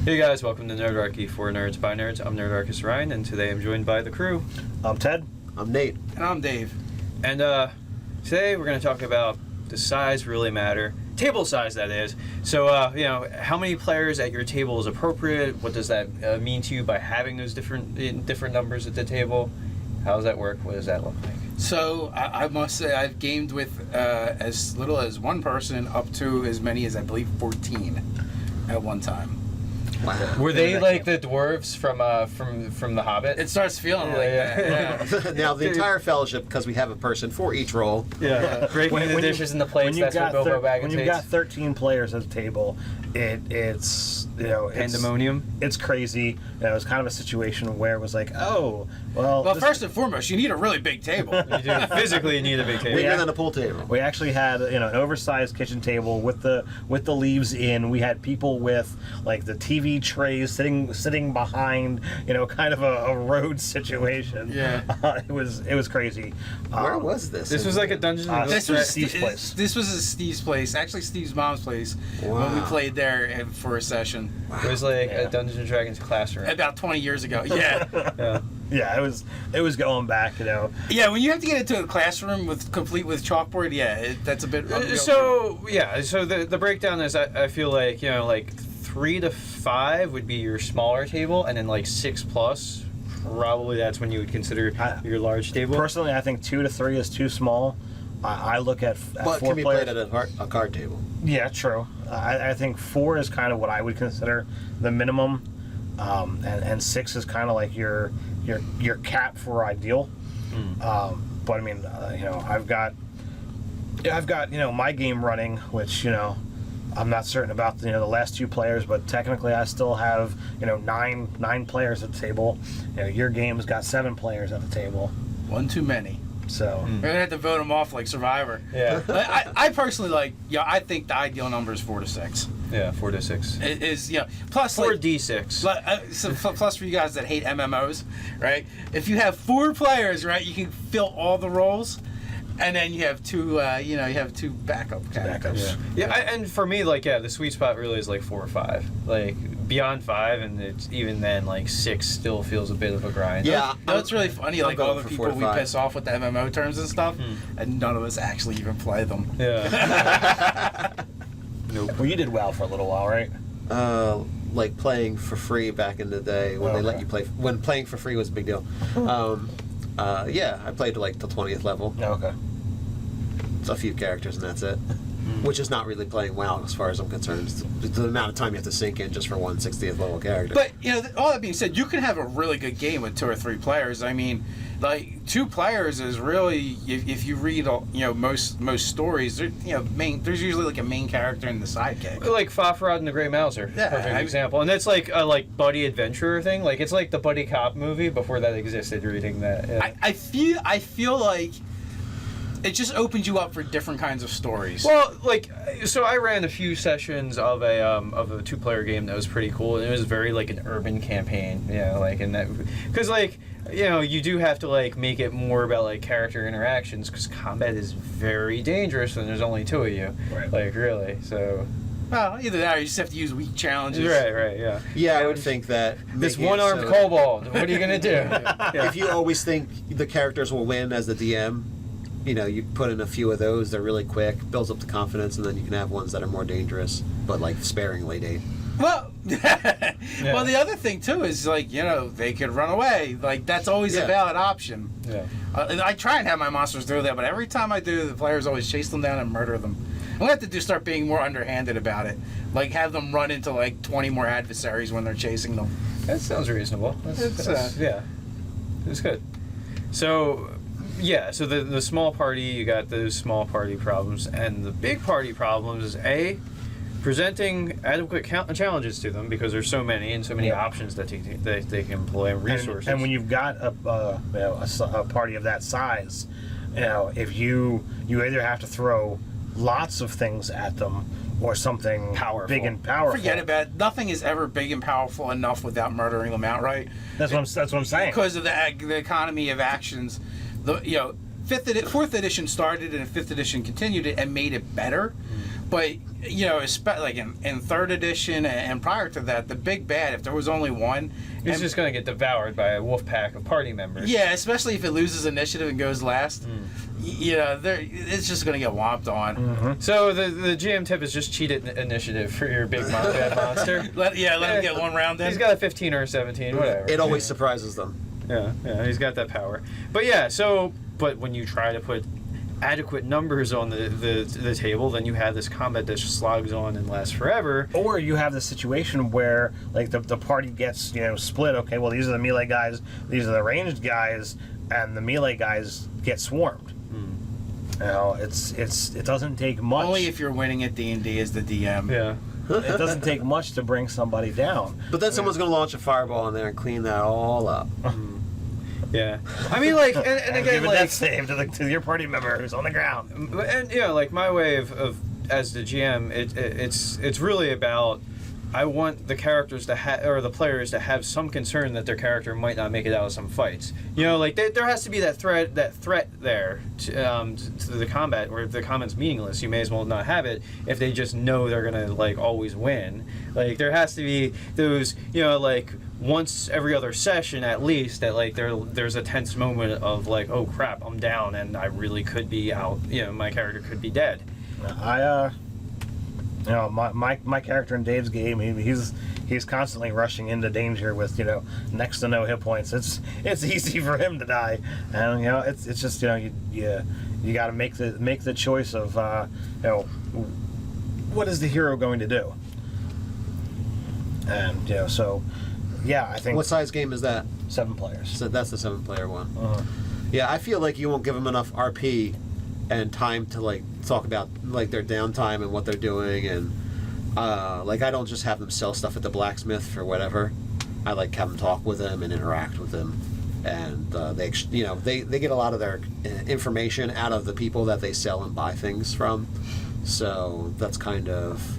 Hey guys, welcome to Nerdarchy for Nerds by Nerds. I'm Nerdarchist Ryan, and today I'm joined by the crew. I'm Ted. I'm Nate. And I'm Dave. And today we're going to talk about does size really matter? Table size, that is. So, how many players at your table is appropriate? What does that mean to you by having those different numbers at the table? How does that work? What does that look like? So I must say I've gamed with as little as one person up to as many as I believe 14 at one time. Wow. Were they like the dwarves from The Hobbit? It starts feeling like that. Yeah. Now the entire fellowship, because we have a person for each role. Yeah, breaking the dishes and the plates. That's what Bilbo Baggins When you've got 13 players at the table, it's pandemonium. It's crazy. It's kind of a situation where it was like, oh, well. Well, first and foremost, you need a really big table. You do physically need a big table. Bigger than a pool table. We actually had an oversized kitchen table with the leaves in. We had people with like the TV trays sitting behind, kind of a road situation. Yeah. It was crazy. Where was this? This was like a Dungeons and This Dragons. was Steve's place. This was Steve's place. Actually, Steve's mom's place. Wow. When we played there for a session. It was like a Dungeons and Dragons classroom. About 20 years ago. Yeah. Yeah. Yeah, it was going back. Yeah, when you have to get into a classroom complete with chalkboard, that's a bit. So the breakdown is I feel like 3 to 5 would be your smaller table, and then like 6 plus, probably that's when you would consider your large table. Personally, I think 2 to 3 is too small. I look at But 4 can be players. played at a card table. Yeah, true. I think 4 is kind of what I would consider the minimum, and 6 is kind of like your cap for ideal. But I mean, I've got my game running, which I'm not certain about the last 2 players, but technically I still have 9 players at the table. Your game's got 7 players at the table. One too many. So We're gonna have to vote them off like Survivor. Yeah. I personally I think the ideal number is 4 to 6. Yeah, 4 to 6. It is plus 4d6. plus for you guys that hate MMOs, right? If you have 4 players, right, you can fill all the roles, and then you have 2 you have 2 backup characters. Yeah, and for me, the sweet spot really is like 4 or 5. Like beyond 5, and it's even then 6 still feels a bit of a grind. Yeah. No, it's really funny. I'm Like all going the for 4 people to we 5. piss off with the MMO terms and stuff, and none of us actually even play them. Yeah. Nope. well, you did well for a little while, right? Like playing for free back in the day when they let you play. When playing for free was a big deal. Yeah, I played till 20th level. Okay. It's a few characters and that's it. Which is not really playing WoW as far as I'm concerned. It's the amount of time you have to sink in just for one 60th level character. But all that being said, you can have a really good game with 2 or 3 players. I mean, 2 players is really, if you read most stories, there's usually a main character and the sidekick. Like Fafhrod and the Grey Mouser, perfect example. And that's like a buddy adventurer thing. Like it's like the buddy cop movie before that existed. Reading that, yeah. I feel like it just opens you up for different kinds of stories. Well, so I ran a few sessions of a 2-player game that was pretty cool, and it was very an urban campaign, and that because you do have to make it more about character interactions because combat is very dangerous when there's only 2 of you, Right. Really. So Well, either that or you just have to use weak challenges. right, yeah. Yeah, I would think that This making it one-armed so- kobold. What are you gonna do? Yeah. If you always think the characters will win as the DM, you put in a few of those. They're really quick, builds up the confidence, and then you can have ones that are more dangerous, but sparingly dangerous. Well, well, the other thing too is they could run away. That's always a valid option. Yeah. I try and have my monsters do that, but every time I do, the players always chase them down and murder them. I'm gonna have to start being more underhanded about it. Have them run into 20 more adversaries when they're chasing them. That sounds reasonable. Yeah, it's good. So, so the small party, you got those small party problems, and the big party problems is presenting adequate challenges to them because there's so many and so many options that they can employ and resources. And when you've got a party of that size, if you either have to throw lots of things at them or something Powerful. big and powerful. Forget about it. Nothing is ever big and powerful enough without murdering them outright. That's what I'm saying. Because of the economy of actions, fourth edition started it and 5th edition continued it and made it better. But like in third edition and prior to that, the big bad, if there was only one, It's just going to get devoured by a wolf pack of party members. yeah, especially if it loses initiative and goes last, it's just going to get whomped on. Mm-hmm. So the GM tip is just cheat initiative for your big bad monster. Let him get one round in. He's got a 15 or a 17, whatever. It always surprises them. Yeah, he's got that power. But but when you try to put adequate numbers on the table, then you have this combat that just slogs on and lasts forever. Or you have the situation where like the party gets split. Okay, well these are the melee guys, these are the ranged guys, and the melee guys get swarmed. It doesn't take much. Only if you're winning at D&D as the DM. Yeah. It doesn't take much to bring somebody down. But then someone's going to launch a fireball in there and clean that all up. Yeah. I mean, like, and again, give a like, death save to your party member who's on the ground. and like my way of as the GM, it's really about, I want the characters to or the players to have some concern that their character might not make it out of some fights. Like there has to be that threat there to the combat, where if the combat's meaningless, you may as well not have it if they just know they're gonna like always win. Like there has to be those, like once every other session at least, that like there's a tense moment of like, oh crap, I'm down and I really could be out. My character could be dead. My character in Dave's game, he's constantly rushing into danger with next to no hit points. It's easy for him to die, and it's just you got to make the choice of what is the hero going to do, and I think What size game is that? 7 players. So that's the 7-player one. Uh-huh. Yeah, I feel like you won't give them enough RP and time to like talk about like their downtime and what they're doing, and like I don't just have them sell stuff at the blacksmith for whatever. I like have them talk with them and interact with them, and they get a lot of their information out of the people that they sell and buy things from. So that's kind of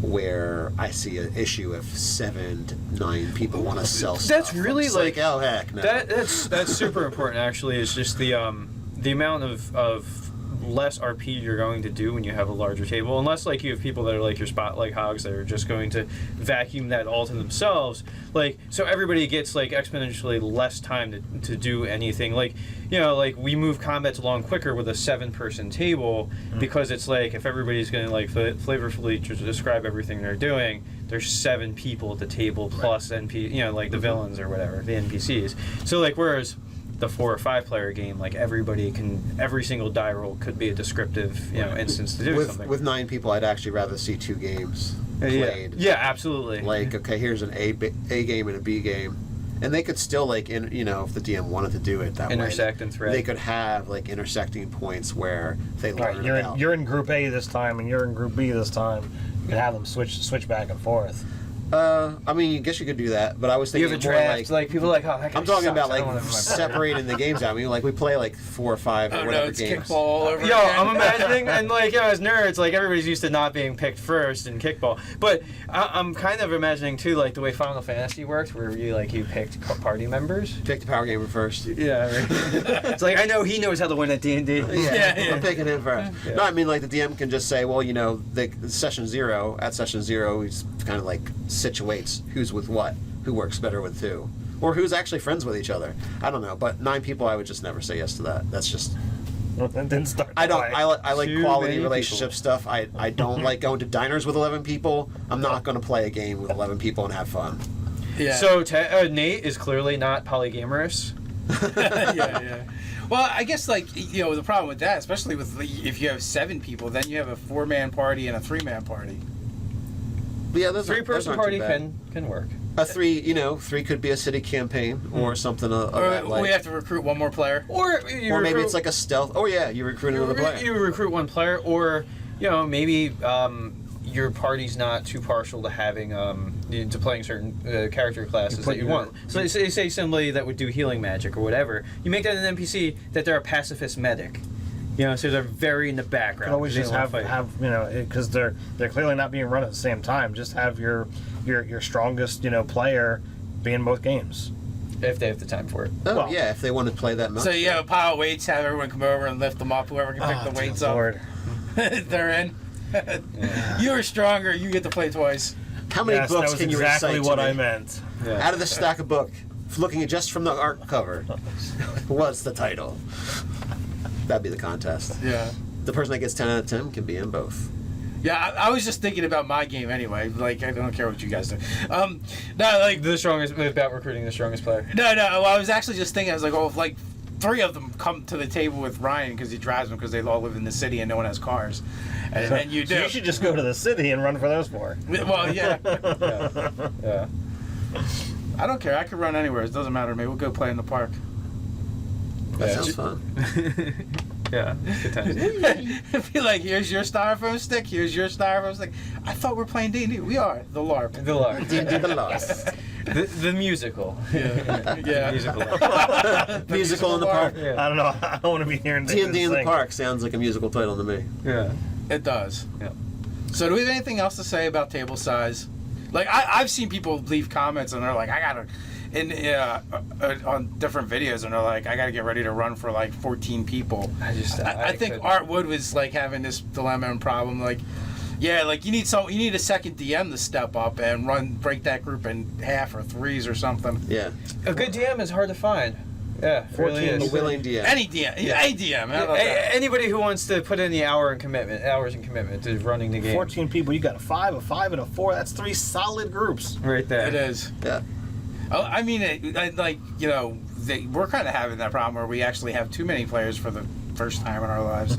where I see an issue if 7 to 9 people want to sell stuff. That's really It's like oh heck no. That's super important actually. Is just the amount of less RP you're going to do when you have a larger table, unless like you have people that are like your spotlight hogs that are just going to vacuum that all to themselves, like so everybody gets like exponentially less time to do anything. Like like we move combats along quicker with a 7-person table, because it's like if everybody's going to like flavorfully describe everything they're doing, there's 7 people at the table plus like the villains or whatever, the NPCs. So like whereas the 4 or 5 player game, like every single die roll could be a descriptive instance to do something. With 9 people, I'd actually rather see 2 games played. Yeah, absolutely. Like, okay, here's an A game and a B game, and they could still like if the DM wanted to do it that intersect way, and thread. they could have like intersecting points where they learn about. You're in Group A this time, and you're in Group B this time. You can have them switch back and forth. I mean, I guess you could do that, but I was thinking you have a more draft, like people are like, oh, that guy I'm talking sucks. about I don't like want him in my separating the games out. I mean, like we play like 4 or 5 or whatever it's games. kickball all over Yo, again. I'm imagining, and like as nerds, like everybody's used to not being picked first in kickball, but I'm kind of imagining too, like the way Final Fantasy worked, where you picked party members. Pick the power gamer first. Yeah, right. It's like I know he knows how to win at D&D. Yeah, I'm picking him first. Yeah. No, I mean like the DM can just say, well, session 0, he's kind of like situates who's with what, who works better with who, or who's actually friends with each other. I don't know, but 9 people, I would just never say yes to that. That's just. Didn't start. I don't. I like Too quality many relationship people. stuff. I don't like going to diners with 11 people. I'm not going to play a game with 11 people and have fun. Yeah. So Nate is clearly not polygamorous. yeah. Well, I guess the problem with that, especially with if you have 7 people, then you have a 4-man party and a 3-man party. But yeah, those 3-person party can work. A 3 could be a city campaign or something of that like. We have to recruit one more player. Or maybe it's like a stealth. Oh yeah, you recruit another player. You recruit one player, or maybe your party's not too partial to having to playing certain character classes that you want. So say somebody that would do healing magic or whatever. You make that an NPC that they're a pacifist medic. So they're very in the background. You can always just have because they're clearly not being run at the same time. Just have your strongest player be in both games if they have the time for it. Oh Well, yeah, if they want to play that much. So you have a pile of weights, have everyone come over and lift them up. Whoever can pick the weights up, Lord. they're in. Yeah. You're stronger. You get to play twice. How many Yes, books that was can you exactly recite what to me? I meant. Yeah. Out of the stack of book, looking at just from the art cover, what's the title? That'd be the contest. Yeah. The person that gets 10 out of 10 can be in both. Yeah, I was just thinking about my game anyway. Like, I don't care what you guys do. No, like, The strongest about recruiting the strongest player. no. Well, I was actually just thinking. I was like, oh, if like 3 of them come to the table with Ryan because he drives them because they all live in the city and no one has cars, and you do. So you should just go to the city and run for those 4. Well, yeah. Yeah. I don't care. I could run anywhere. It doesn't matter to me. We'll go play in the park. That Yeah. sounds fun. Yeah. Good times. It'd be like, here's your styrofoam stick. Here's your styrofoam stick. I thought we're playing D&D. We are the LARP. The lark. D&D the Lost. The musical. Yeah. Musical. Musical in the park. Yeah. I don't know. I don't want to be hearing D&D in the sing. park sounds like a musical title to me. Yeah. It does. Yeah. So do we have anything else to say about table size? Like, I've seen people leave comments and they're like, I gotta, on different videos, and they're like, I gotta get ready to run for like 14 people. I think Art Wood was like having this dilemma and problem. Like, yeah, like you need a second DM to step up and break that group in half or threes or something. Yeah. A good DM is hard to find. Yeah, it really 14 A is. willing DM. Any DM, Yeah. any DM. How about that? Anybody who wants to put in the hours and commitment to running the game. 14 people. You got a 5, and a 4. That's 3 solid groups. Right there. It is. Yeah. Oh, I mean, we're kind of having that problem where we actually have too many players for the first time in our lives.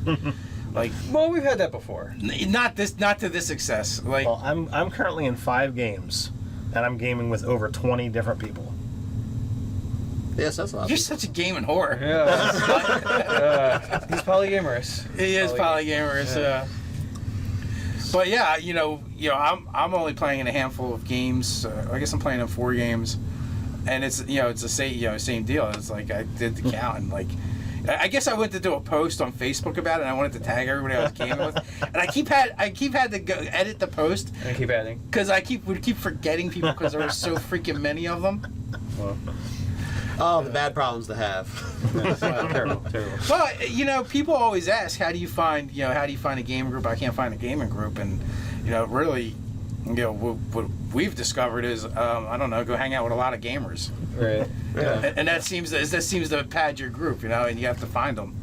Like, Well, we've had that before. not to this success. Like, Well, I'm currently in 5 games, and I'm gaming with over 20 different people. Yes, that's a lot. you're such a gaming whore. Yeah. He's polyamorous. He is polygamorous. Yeah. But yeah, I'm only playing in a handful of games. I guess I'm playing in 4 games, and it's the same deal. It's like I did the count, and like I guess I went to do a post on Facebook about it, and I wanted to tag everybody I was gaming with, and I keep had to go edit the post And keep adding. because would keep forgetting people because there were so freaking many of them. Well, Oh, the bad problems to have. terrible. But people always ask, how do you find a gaming group? I can't find a gaming group, and really, what we've discovered is I don't know, go hang out with a lot of gamers, Right. Yeah. and that seems to pad your group, and you have to find them.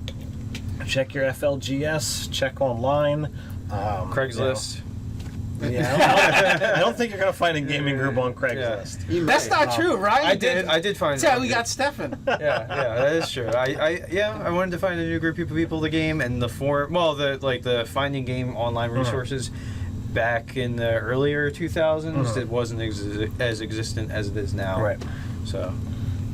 Check your FLGS. Check online. Craigslist. Yeah, I don't think you're gonna find a gaming group on Craigslist. You That's may. not true, right? I did find. That's how we got Stefan. Yeah, that is true. I wanted to find a new group of people to game, and the finding game online resources back in the earlier 2000s, it wasn't as existent as it is now. Right. So.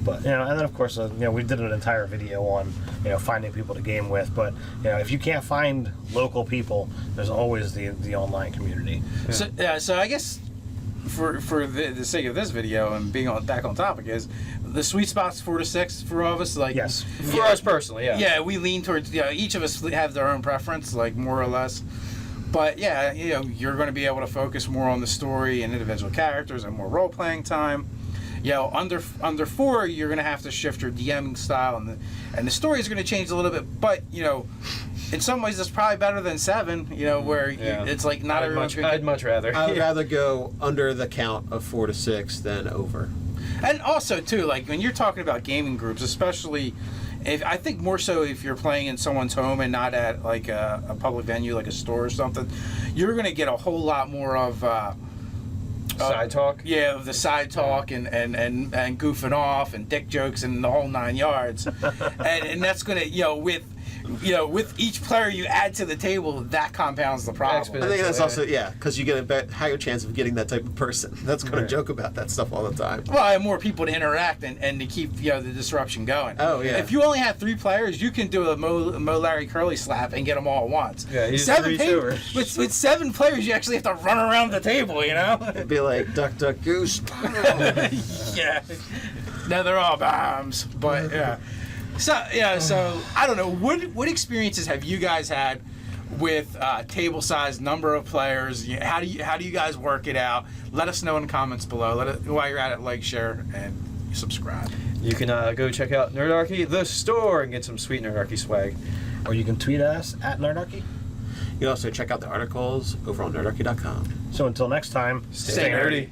But and then of course we did an entire video on finding people to game with. But if you can't find local people, there's always the online community. So I guess for the sake of this video and being back on topic is the sweet spot's 4 to 6 for all of us. Like, Yes. For us personally, yeah. Yeah, we lean towards each of us have their own preference, like more or less. But yeah, you're going to be able to focus more on the story and individual characters and more role playing time. Under 4, you're going to have to shift your DMing style, and the story is going to change a little bit. But in some ways, it's probably better than 7. Where it's like not everyone's gonna I'd much rather. I would rather go under the count of 4 to 6 than over. And also too, like when you're talking about gaming groups, especially I think more so if you're playing in someone's home and not at like a public venue like a store or something, you're going to get a whole lot more of Side talk. Yeah, of the side talk and goofing off and dick jokes and the whole 9 yards. and that's going to, with each player you add to the table, that compounds the problem. I think that's also, because you get a higher chance of getting that type of person that's going to joke about that stuff all the time. Well, I have more people to interact and to keep the disruption going. Oh, yeah. If you only have 3 players, you can do a Mo Larry Curly slap and get them all at once. Yeah, he's 7 3 people, with 7 players, you actually have to run around the table. It'd be like duck, duck, goose. Yeah. No, they're all bombs, but yeah. So I don't know. What experiences have you guys had with table size, number of players? How do you guys work it out? Let us know in the comments below. While you're at it, like, share, and subscribe. You can go check out Nerdarchy, the store, and get some sweet Nerdarchy swag. Or you can tweet us at Nerdarchy. You can also check out the articles over on nerdarchy.com. So until next time, Stay nerdy.